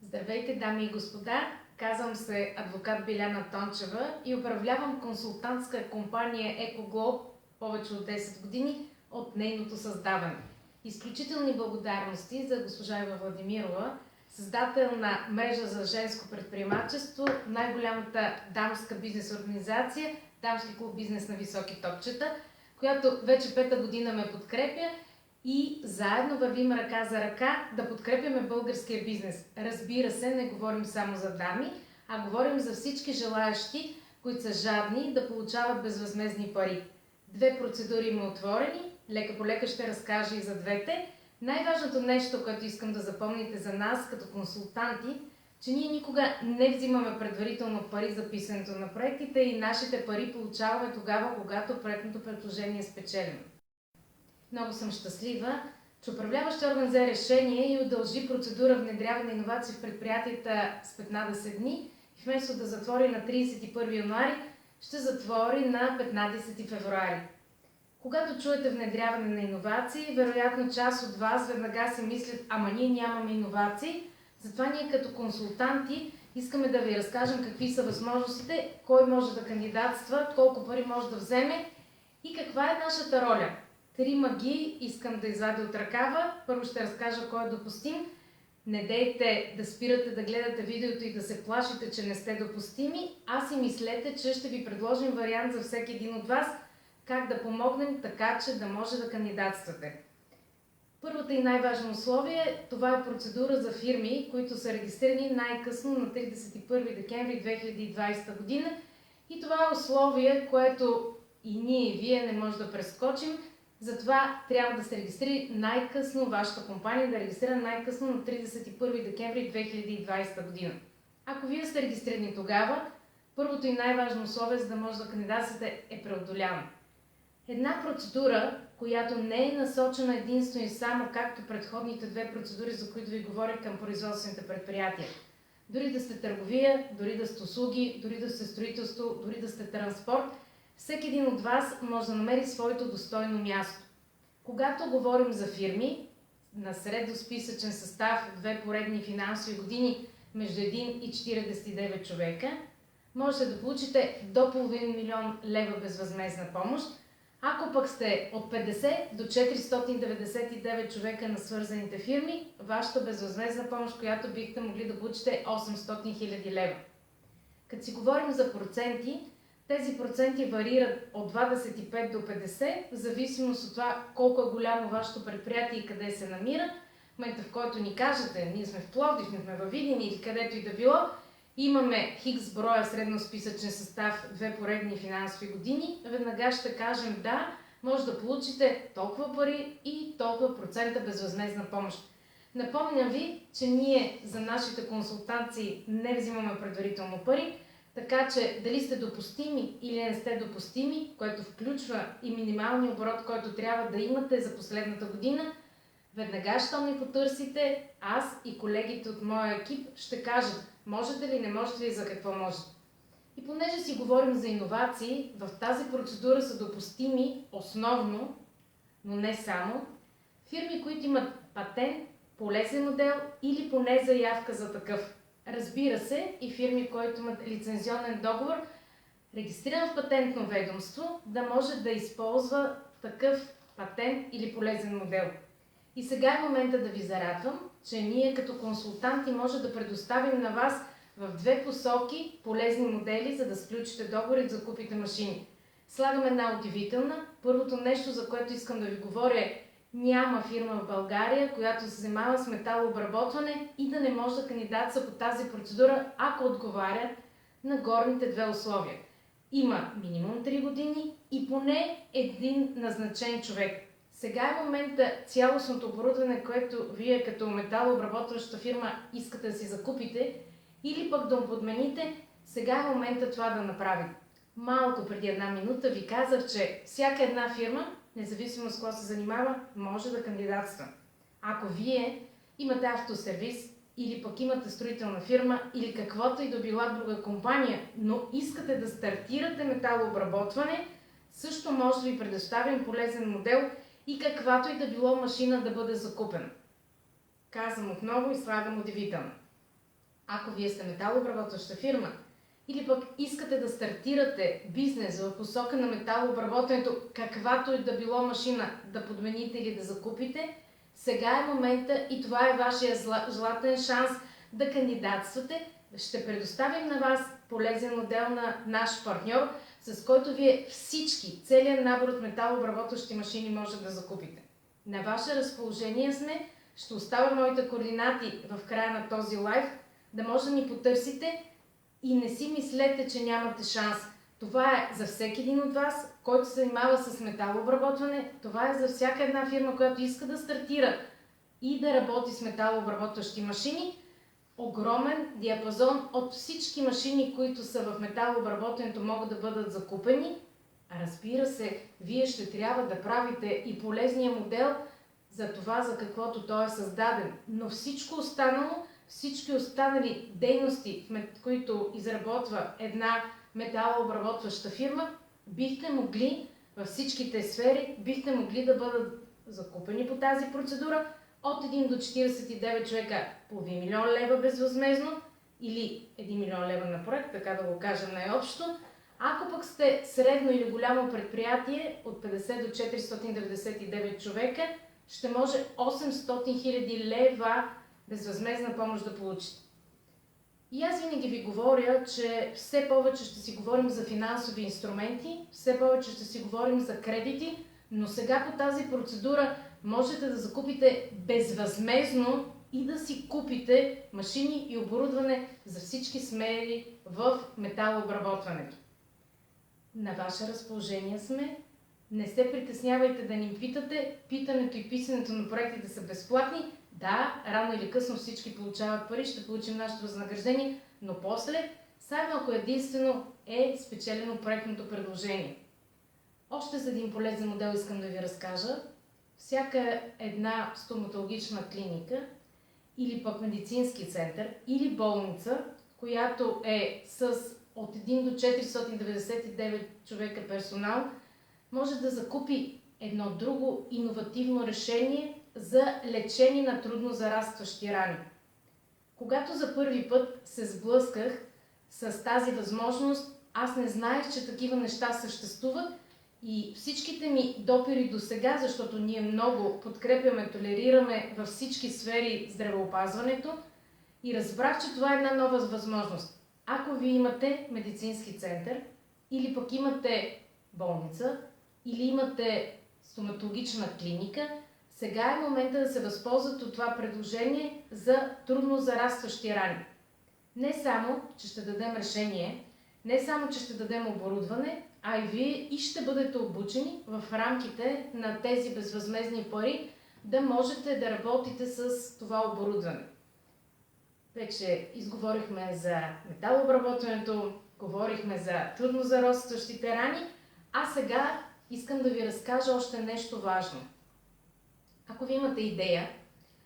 Здравейте, дами и господа! Казвам се адвокат Биляна Тончева и управлявам консултантска компания EcoGlobe повече от 10 години от нейното създаване. Изключителни благодарности за госпожа Ива Владимирова, създател на мрежа за женско предприемачество, най-голямата дамска бизнес организация, Дамски клуб Бизнес на високи топчета, която вече 5-та година ме подкрепя и заедно вървим ръка за ръка да подкрепяме българския бизнес. Разбира се, не говорим само за дами, а говорим за всички желаящи, които са жадни да получават безвъзмездни пари. 2 процедури има отворени, лека по лека ще разкажа и за двете. Най-важното нещо, което искам да запомните за нас като консултанти, че ние никога не взимаме предварително пари за писането на проектите и нашите пари получаваме тогава, когато проектното предложение е спечелено. Много съм щастлива, че управляващия орган взе решение и удължи процедура внедряване на иновации в предприятията с 15 дни и вместо да затвори на 31 януари, ще затвори на 15 февруари. Когато чуете внедряване на иновации, вероятно част от вас веднага си мислят, ама ние нямаме иновации, затова ние като консултанти искаме да ви разкажем какви са възможностите, кой може да кандидатства, колко пари може да вземе и каква е нашата роля. 3 магии искам да извадя от ръкава. Първо ще разкажа кой е допустим. Не дейте да спирате да гледате видеото и да се плашите, че не сте допустими. Аз си мислете, че ще ви предложим вариант за всеки един от вас, как да помогнем така, че да може да кандидатствате. Първото и най-важно условие, това е процедура за фирми, които са регистрирани най-късно на 31 декември 2020 година. И това е условие, което и ние и вие не може да прескочим. Затова трябва да се регистрира най-късно, вашата компания да регистрира най-късно на 31 декември 2020 година. Ако вие сте регистрирани тогава, първото и най-важно условие, за да може да кандидатствате, е преодоляно. Една процедура, която не е насочена единствено и само както предходните 2 процедури, за които ви говоря към производствените предприятия. Дори да сте търговия, дори да сте услуги, дори да сте строителство, дори да сте транспорт, всеки един от вас може да намери своето достойно място. Когато говорим за фирми на средносписъчен състав 2 поредни финансови години между 1 и 49 човека, можете да получите до половин милион лева безвъзмездна помощ. Ако пък сте от 50 до 499 човека на свързаните фирми, вашата безвъзмездна помощ, която бихте могли да получите, 800 000 лева. Като си говорим за проценти, тези проценти варират от 25 до 50, в зависимост от това колко е голямо вашето предприятие и къде се намира. В момента, в който ни кажете, ние сме в Пловдив, ние сме във Видин или където и да било, имаме хикс броя средносписъчен състав 2 поредни финансови години, веднага ще кажем да, може да получите толкова пари и толкова процента безвъзмездна помощ. Напомням ви, че ние за нашите консултации не взимаме предварително пари, така че дали сте допустими или не сте допустими, което включва и минималния оборот, който трябва да имате за последната година, веднага, щом ни потърсите, аз и колегите от моя екип ще кажат можете ли, не можете ли, за какво можете. И понеже си говорим за иновации, в тази процедура са допустими основно, но не само, фирми, които имат патент, полезен модел или поне заявка за такъв. Разбира се, и фирми, които имат лицензионен договор, регистриран в патентно ведомство, да може да използва такъв патент или полезен модел. И сега е момента да ви зарадвам, че ние като консултанти може да предоставим на вас в 2 посоки полезни модели, за да сключите договор и да закупите машини. Слагам една удивителна. Първото нещо, за което искам да ви говоря е, няма фирма в България, която се занимава с металообработване и да не може да кандидатства по тази процедура, ако отговаря на горните 2 условия. Има минимум 3 години и поне един назначен човек. Сега е момента цялостното оборудване, което вие като металообработваща фирма искате да си закупите или пък да подмените, сега е момента това да направите. Малко преди 1 минута ви казах, че всяка една фирма, независимо с какво се занимава, може да кандидатства. Ако вие имате автосервис или пък имате строителна фирма или каквото и да била друга компания, но искате да стартирате металообработване, също може да ви предоставим полезен модел и каквато и да било машина да бъде закупена. Казвам отново и слагам удивително. Ако вие сте металообработваща фирма или пък искате да стартирате бизнес в посока на металообработването, каквато и да било машина да подмените или да закупите, сега е момента и това е вашия златен шанс да кандидатствате. Ще предоставим на вас полезен модел на наш партньор, с който вие всички, целият набор от металообработващи машини може да закупите. На ваше разположение сме, ще оставя моите координати в края на този лайв, да може да ни потърсите и не си мислете, че нямате шанс. Това е за всеки един от вас, който се занимава с металообработване. Това е за всяка една фирма, която иска да стартира и да работи с металообработващи машини. Огромен диапазон от всички машини, които са в металообработването, могат да бъдат закупени. Разбира се, вие ще трябва да правите и полезния модел за това, за каквото той е създаден. Но всичко останало, всички останали дейности, които изработва една металообработваща фирма, бихте могли във всичките сфери, бихте могли да бъдат закупени по тази процедура от 1 до 49 човека по 1 милион лева безвъзмезно или 1 милион лева на проект, така да го кажем най-общо. Ако пък сте средно или голямо предприятие от 50 до 499 човека, ще може 800 хиляди лева безвъзмезна помощ да получите. И аз винаги ви говоря, че все повече ще си говорим за финансови инструменти, все повече ще си говорим за кредити, но сега по тази процедура можете да закупите безвъзмезно и да си купите машини и оборудване за всички сфери в металообработването. На ваше разположение сме. Не се притеснявайте да ни питате. Питането и писането на проектите са безплатни. Да, рано или късно всички получават пари, ще получим нашето възнаграждение, но после, само ако единствено е спечелено проектното предложение. Още за един полезен модел искам да ви разкажа. Всяка една стоматологична клиника или пък медицински център или болница, която е с от 1 до 499 човека персонал, може да закупи едно друго иновативно решение за лечение на трудно зарастващи рани. Когато за първи път се сблъсках с тази възможност, аз не знаех, че такива неща съществуват и всичките ми допири до сега, защото ние много подкрепяме, толерираме във всички сфери здравеопазването и разбрах, че това е една нова възможност. Ако ви имате медицински център или пък имате болница или имате стоматологична клиника, сега е момента да се възползват от това предложение за трудно зарастващи рани. Не само, че ще дадем решение, не само, че ще дадем оборудване, а и вие и ще бъдете обучени в рамките на тези безвъзмезни пари да можете да работите с това оборудване. Вече изговорихме за металообработването, говорихме за трудно зарастващите рани, а сега искам да ви разкажа още нещо важно. Ако ви имате идея,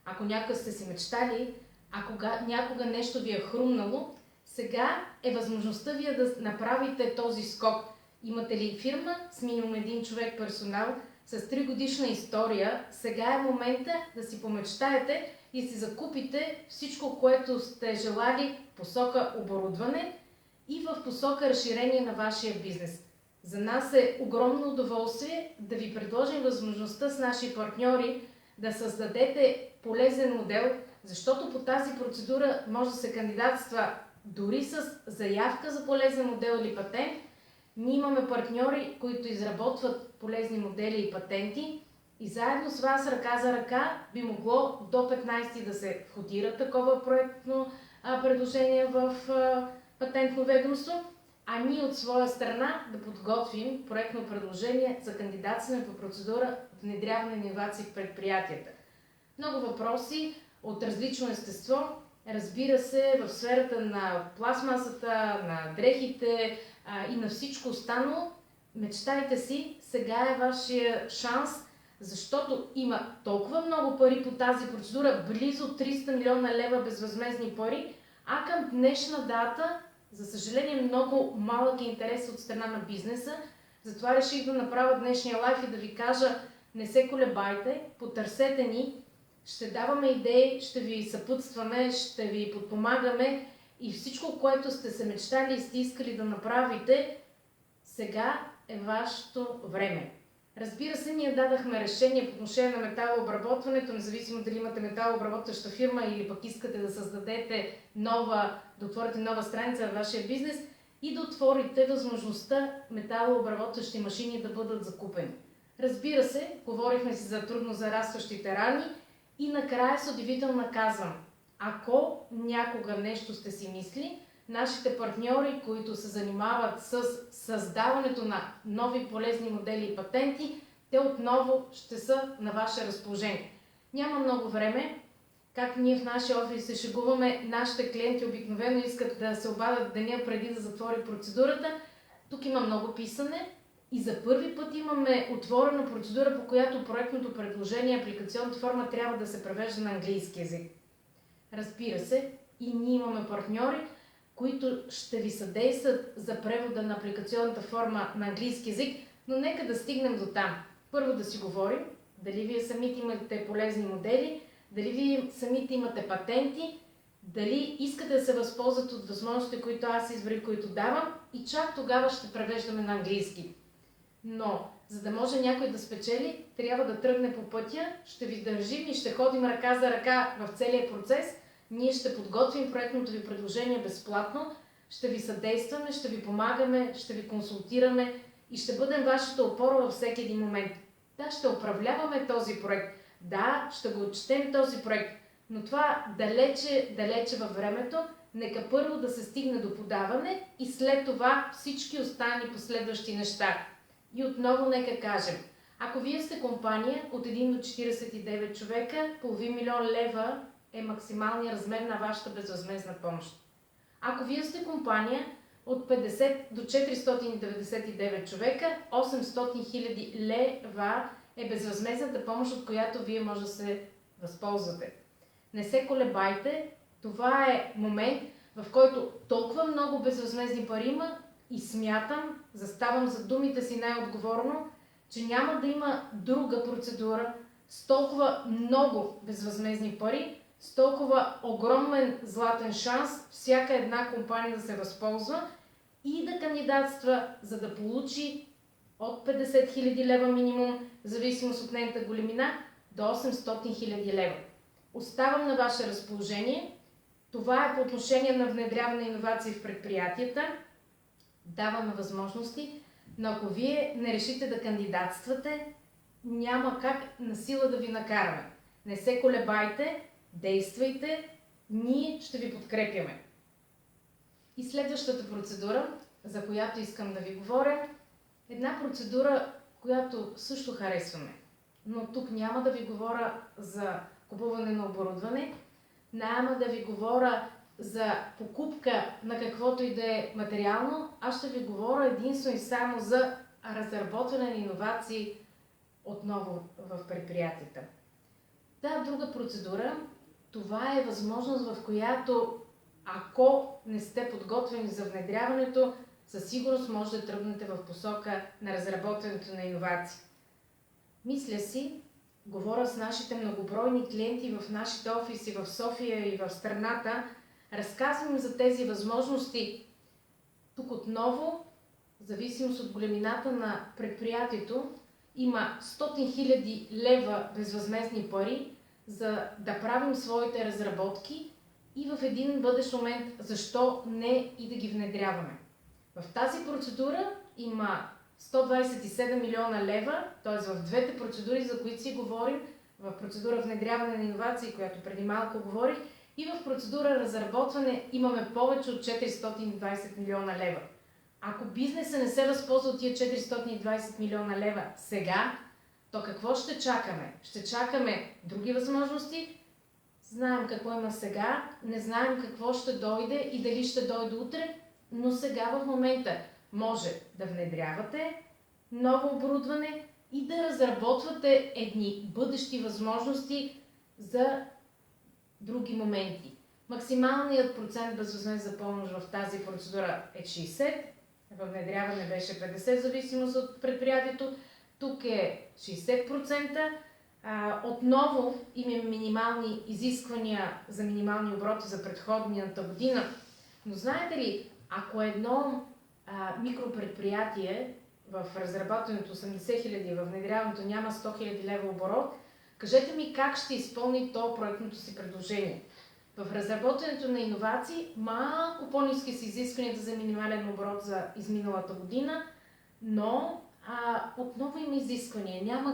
ако някога сте си мечтали, ако някога нещо ви е хрумнало, сега е възможността вие да направите този скок. Имате ли фирма с минимум един човек персонал, с 3-годишна история, сега е момента да си помечтаете и си закупите всичко, което сте желали в посока оборудване и в посока разширение на вашия бизнес. За нас е огромно удоволствие да ви предложим възможността с наши партньори да създадете полезен модел, защото по тази процедура може да се кандидатства дори с заявка за полезен модел или патент. Ние имаме партньори, които изработват полезни модели и патенти и заедно с вас ръка за ръка би могло до 15 да се входира такова проектно предложение в патентно ведомство, а ние от своя страна да подготвим проектно предложение за кандидатстване по процедура внедряване на иновации в предприятията. Много въпроси от различно естество, разбира се, в сферата на пластмасата, на дрехите и на всичко останало. Мечтайте си, сега е вашия шанс, защото има толкова много пари по тази процедура, близо 300 милиона лева безвъзмезни пари, а към днешна дата, за съжаление, много малък интерес от страна на бизнеса. Затова реших да направя днешния лайф и да ви кажа, не се колебайте, потърсете ни, ще даваме идеи, ще ви съпътстваме, ще ви подпомагаме и всичко, което сте се мечтали и сте искали да направите, сега е вашето време. Разбира се, ние дадахме решение по отношение на металообработването, независимо дали имате металообработваща фирма или пък искате да създадете да отворите нова страница в вашия бизнес и да отворите възможността металообработващи машини да бъдат закупени. Разбира се, говорихме си за трудно зарастващите рани и накрая с удивително казвам, ако някога нещо сте си мисли, нашите партньори, които се занимават с създаването на нови полезни модели и патенти, те отново ще са на ваше разположение. Няма много време. Как ние в нашия офис се шегуваме, нашите клиенти обикновено искат да се обадят деня преди да затвори процедурата. Тук има много писане и за първи път имаме отворена процедура, по която проектното предложение, апликационната форма трябва да се превежда на английски език. Разбира се, и ние имаме партньори, които ще ви съдействат за превода на апликационната форма на английски език, но нека да стигнем до там. Първо да си говорим, дали вие самите имате полезни модели, дали вие самите имате патенти, дали искате да се възползват от възможностите, които аз избрах, които давам и чак тогава ще превеждаме на английски. Но, за да може някой да спечели, трябва да тръгне по пътя, ще ви държим и ще ходим ръка за ръка в целия процес. Ние ще подготвим проектното ви предложение безплатно, ще ви съдействаме, ще ви помагаме, ще ви консултираме и ще бъдем вашата опора във всеки един момент. Да, ще управляваме този проект. Да, ще го отчетем този проект. Но това далече във времето, нека първо да се стигне до подаване и след това всички останали последващи неща. И отново нека кажем, ако вие сте компания от 1 до 49 човека, половин милион лева е максималният размер на вашата безвъзмездна помощ. Ако вие сте компания от 50 до 499 човека, 800 хиляди лева е безвъзмездната помощ, от която вие може да се възползвате. Не се колебайте, това е момент, в който толкова много безвъзмездни пари има и смятам, заставам за думите си най-отговорно, че няма да има друга процедура с толкова много безвъзмездни пари, с толкова огромен златен шанс всяка една компания да се възползва и да кандидатства, за да получи от 50 000 лева минимум, в зависимост от нейната големина, до 800 000 лева. Оставам на ваше разположение. Това е по отношение на внедряване на иновации в предприятията. Даваме възможности, но ако вие не решите да кандидатствате, няма как на сила да ви накараме. Не се колебайте, действайте, ние ще ви подкрепяме. И следващата процедура, за която искам да ви говоря, една процедура, която също харесваме. Но тук няма да ви говоря за купуване на оборудване, няма да ви говоря за покупка на каквото и да е материално, аз ще ви говоря единствено и само за разработване на иновации отново в предприятията. Да, друга процедура, това е възможност, в която ако не сте подготвени за внедряването, със сигурност може да тръгнете в посока на разработването на иновации. Мисля си, говоря с нашите многобройни клиенти в нашите офиси в София и в страната, разказвам за тези възможности. Тук отново, в зависимост от големината на предприятието, има 100 000 лева безвъзмездни пари, за да правим своите разработки и в един бъдещ момент, защо не и да ги внедряваме. В тази процедура има 127 милиона лева, т.е. в двете процедури, за които си говорим, в процедура внедряване на иновации, която преди малко говорих, и в процедура разработване имаме повече от 420 милиона лева. Ако бизнесът не се възползва от тия 420 милиона лева сега, то какво ще чакаме? Ще чакаме други възможности. Знаем какво има сега, не знаем какво ще дойде и дали ще дойде утре, но сега в момента може да внедрявате ново оборудване и да разработвате едни бъдещи възможности за други моменти. Максималният процент безвъзмездна помощ в тази процедура е 60, във внедряване беше 50, в зависимост от предприятието. Тук е 60%. Отново имаме минимални изисквания за минимални обороти за предходната година. Но знаете ли, ако едно микропредприятие в разработването 80 хиляди, в внедряването няма 100 хиляди лева оборот, кажете ми как ще изпълни то проектното си предложение. В разработването на иновации малко по-ниски са изискванията за минимален оборот за изминалата година, но отново има изисквания.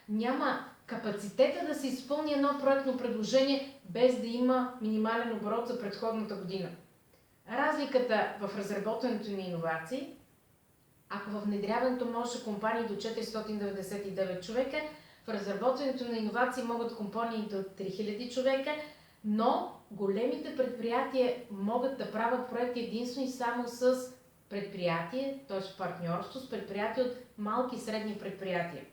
Няма капацитета да се изпълни едно проектно предложение без да има минимален оборот за предходната година. Разликата в разработването на иновации, ако в внедряването може компании до 499 човека, в разработването на иновации могат компании до 3000 човека, но големите предприятия могат да правят проекти единствено и само с предприятие, т.е. партньорство с предприятия от малки и средни предприятия.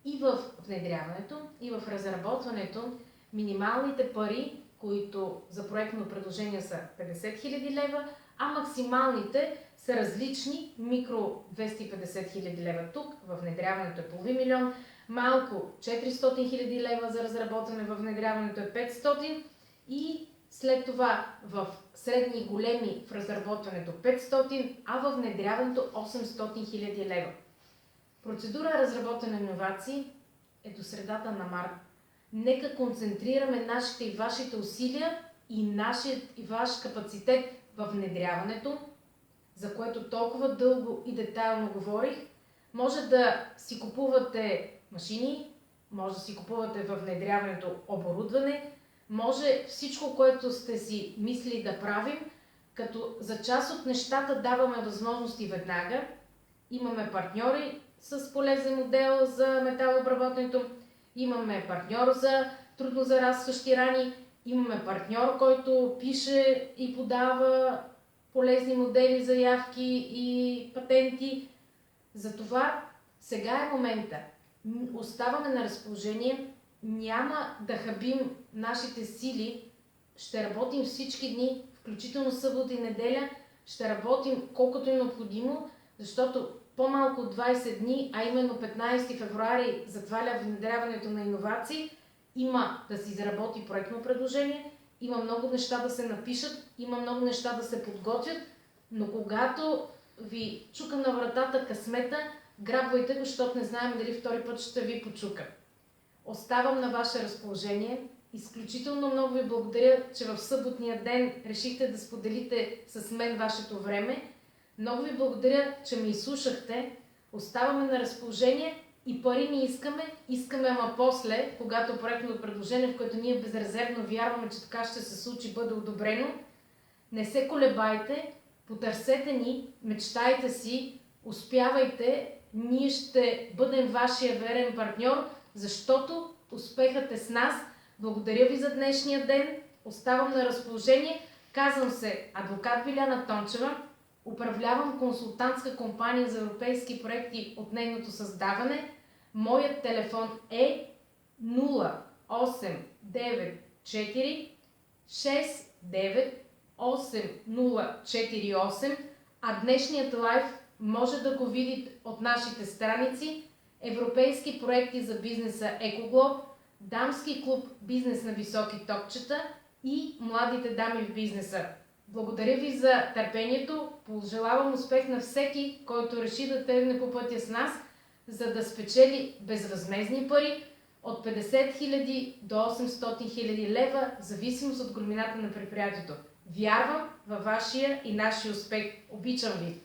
И в внедряването, и в разработването минималните пари, които за проектно предложение са 50 хиляди лева, а максималните са различни, микро 250 хиляди лева тук, в внедряването е половин милион, малко 400 хиляди лева за разработване, в внедряването е 500 и след това в средни и големи в разработването 500, а в внедряването 800 хиляди лева. Процедура разработване на иновации е до средата на март. Нека концентрираме нашите и вашите усилия и нашият и ваш капацитет в внедряването, за което толкова дълго и детайлно говорих. Може да си купувате машини, може да си купувате във внедряването оборудване, може всичко, което сте си мислили да правим, като за част от нещата даваме възможности веднага. Имаме партньори с полезен модел за металообработването, имаме партньор за трудно зарастващи рани, имаме партньор, който пише и подава полезни модели, заявки и патенти. Затова сега е момента. Оставаме на разположение, няма да хабим нашите сили, ще работим всички дни, включително събота и неделя, ще работим колкото е необходимо, защото по-малко от 20 дни, а именно 15 февруари затваря внедряването на иновации, има да се изработи проектно предложение, има много неща да се напишат, има много неща да се подготвят, но когато ви чука на вратата късмета, грабвайте го, защото не знаем дали втори път ще ви почука. Оставам на ваше разположение. Изключително много ви благодаря, че в съботния ден решихте да споделите с мен вашето време. Много ви благодаря, че ме изслушахте. Оставаме на разположение и пари не искаме, ама после, когато проектното предложение, в което ние безрезервно вярваме, че така ще се случи, бъде одобрено, не се колебайте, потърсете ни, мечтайте си, успявайте, ние ще бъдем вашия верен партньор, защото успехът е с нас. Благодаря ви за днешния ден, оставам на разположение. Казвам се адвокат Биляна Тончева, управлявам консултантска компания за европейски проекти от нейното създаване. Моят телефон е 0894 698048, а днешният лайв може да го видите от нашите страници: Европейски проекти за бизнеса Екоглоб, Дамски клуб Бизнес на високи топчета и Младите дами в бизнеса. Благодаря ви за търпението, пожелавам успех на всеки, който реши да тръгне по пътя с нас, за да спечели безвъзмездни пари от 50 000 до 800 000 лева, в зависимост от големината на предприятието. Вярвам във вашия и нашия успех. Обичам ви!